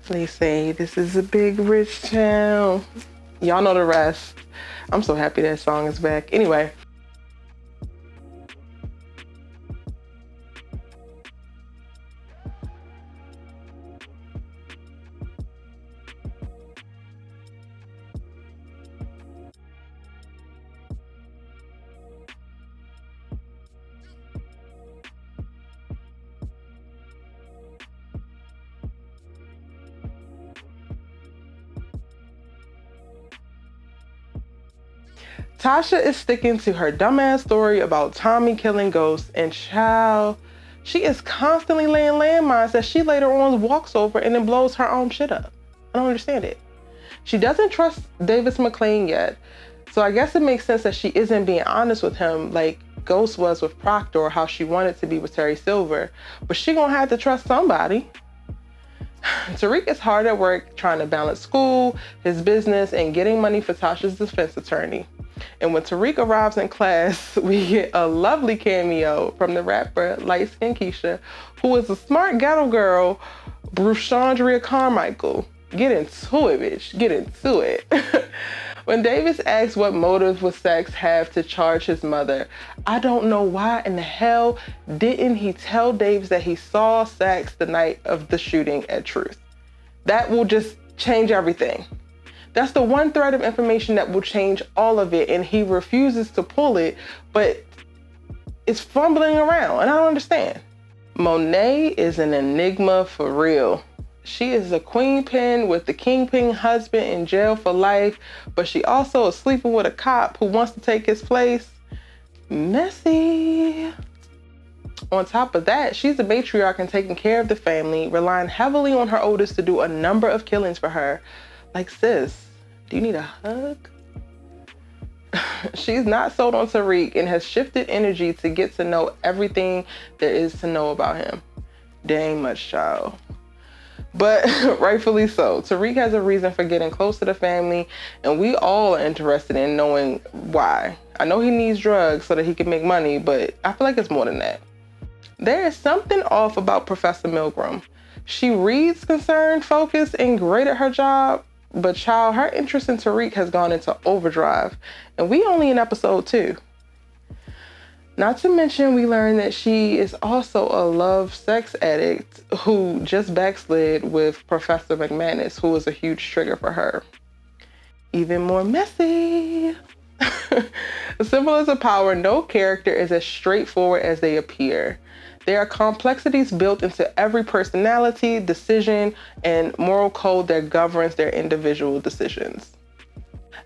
They say this is a big rich town. Y'all know the rest. I'm so happy that song is back. Anyway. Tasha is sticking to her dumbass story about Tommy killing ghosts, and child, she is constantly laying landmines that she later on walks over and then blows her own shit up. I don't understand it. She doesn't trust Davis McLean yet, so I guess it makes sense that she isn't being honest with him like Ghost was with Proctor, or how she wanted to be with Terry Silver, but she gonna have to trust somebody. Tariq is hard at work trying to balance school, his business, and getting money for Tasha's defense attorney. And when Tariq arrives in class, we get a lovely cameo from the rapper Light Skin Keisha, who is a smart ghetto girl, Bruchandria Carmichael. Get into it, bitch. Get into it. When Davis asks what motives would Saxe have to charge his mother, I don't know why in the hell didn't he tell Davis that he saw Saxe the night of the shooting at Truth. That will just change everything. That's the one thread of information that will change all of it, and he refuses to pull it, but it's fumbling around, and I don't understand. Monet is an enigma for real. She is a queenpin with the kingpin husband in jail for life, but she also is sleeping with a cop who wants to take his place. Messy. On top of that, she's a matriarch and taking care of the family, relying heavily on her oldest to do a number of killings for her. Like, sis, do you need a hug? She's not sold on Tariq and has shifted energy to get to know everything there is to know about him. There ain't much, child. But rightfully so. Tariq has a reason for getting close to the family, and we all are interested in knowing why. I know he needs drugs so that he can make money, but I feel like it's more than that. There is something off about Professor Milgram. She reads concerned, focused, and great at her job, but child, her interest in Tariq has gone into overdrive, and we only in episode 2. Not to mention, we learn that she is also a love sex addict who just backslid with Professor McManus, who was a huge trigger for her. Even more messy. Symbols of power, no character is as straightforward as they appear. There are complexities built into every personality, decision, and moral code that governs their individual decisions.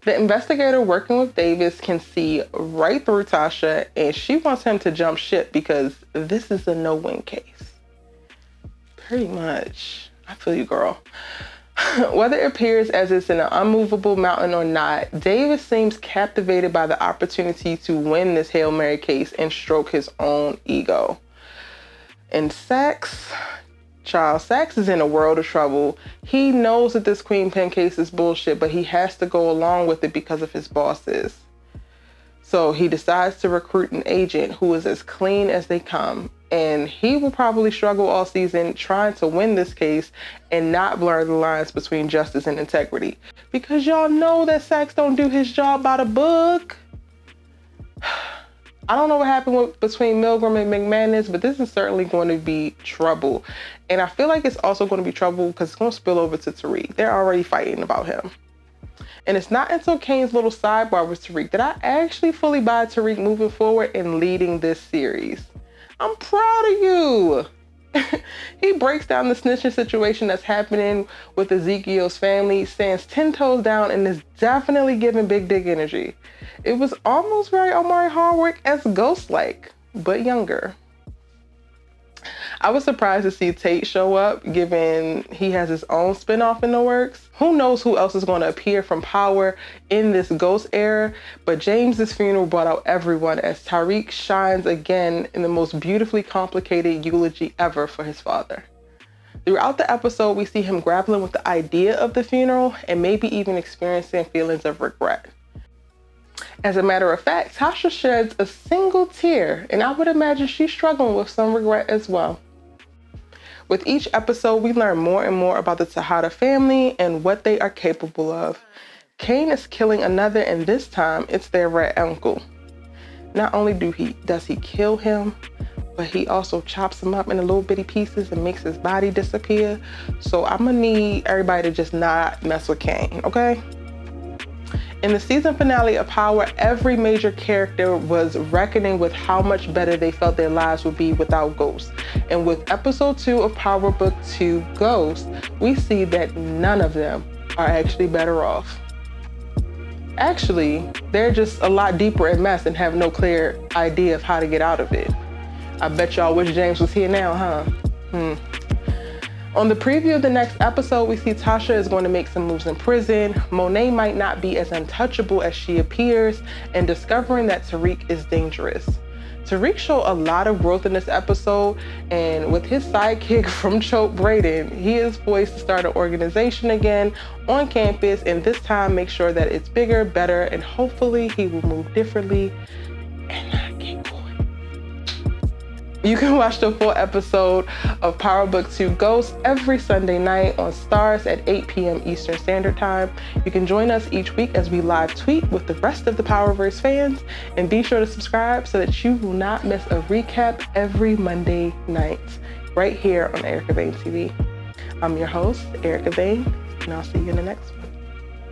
The investigator working with Davis can see right through Tasha, and she wants him to jump ship because this is a no-win case. Pretty much. I feel you, girl. Whether it appears as it's in an unmovable mountain or not, Davis seems captivated by the opportunity to win this Hail Mary case and stroke his own ego. And Saxe, child, Saxe is in a world of trouble. He knows that this Queenpin case is bullshit, but he has to go along with it because of his bosses. So he decides to recruit an agent who is as clean as they come. And he will probably struggle all season trying to win this case and not blur the lines between justice and integrity. Because y'all know that Saxe don't do his job by the book. I don't know what happened between Milgram and McManus, but this is certainly going to be trouble. And I feel like it's also going to be trouble because it's going to spill over to Tariq. They're already fighting about him. And it's not until Kane's little sidebar with Tariq that I actually fully buy Tariq moving forward and leading this series. I'm proud of you. He breaks down the snitching situation that's happening with Ezekiel's family, stands 10 toes down, and is definitely giving big dick energy. It was almost very Omari Hardwick as Ghost-like, but younger. I was surprised to see Tate show up, given he has his own spinoff in the works. Who knows who else is going to appear from Power in this Ghost era, but James's funeral brought out everyone as Tariq shines again in the most beautifully complicated eulogy ever for his father. Throughout the episode, we see him grappling with the idea of the funeral and maybe even experiencing feelings of regret. As a matter of fact, Tasha sheds a single tear, and I would imagine she's struggling with some regret as well. With each episode, we learn more and more about the Tejada family and what they are capable of. Cain is killing another, and this time it's their red uncle. Not only does he kill him, but he also chops him up into little bitty pieces and makes his body disappear. So I'm gonna need everybody to just not mess with Cain, okay? In the season finale of Power, every major character was reckoning with how much better they felt their lives would be without Ghost. And with episode 2 of Powerbook 2, Ghost, we see that none of them are actually better off. Actually, they're just a lot deeper in mess and have no clear idea of how to get out of it. I bet y'all wish James was here now, huh? On the preview of the next episode, we see Tasha is going to make some moves in prison. Monet might not be as untouchable as she appears, and discovering that Tariq is dangerous. Tariq showed a lot of growth in this episode, and with his sidekick from Choke Braden, he is poised to start an organization again on campus, and this time make sure that it's bigger, better, and hopefully he will move differently and not get caught. You can watch the full episode of Powerbook 2 Ghost every Sunday night on STARZ at 8 p.m. Eastern Standard Time. You can join us each week as we live tweet with the rest of the Powerverse fans, and be sure to subscribe so that you will not miss a recap every Monday night right here on Erica Vane TV. I'm your host, Erica Vane, and I'll see you in the next one.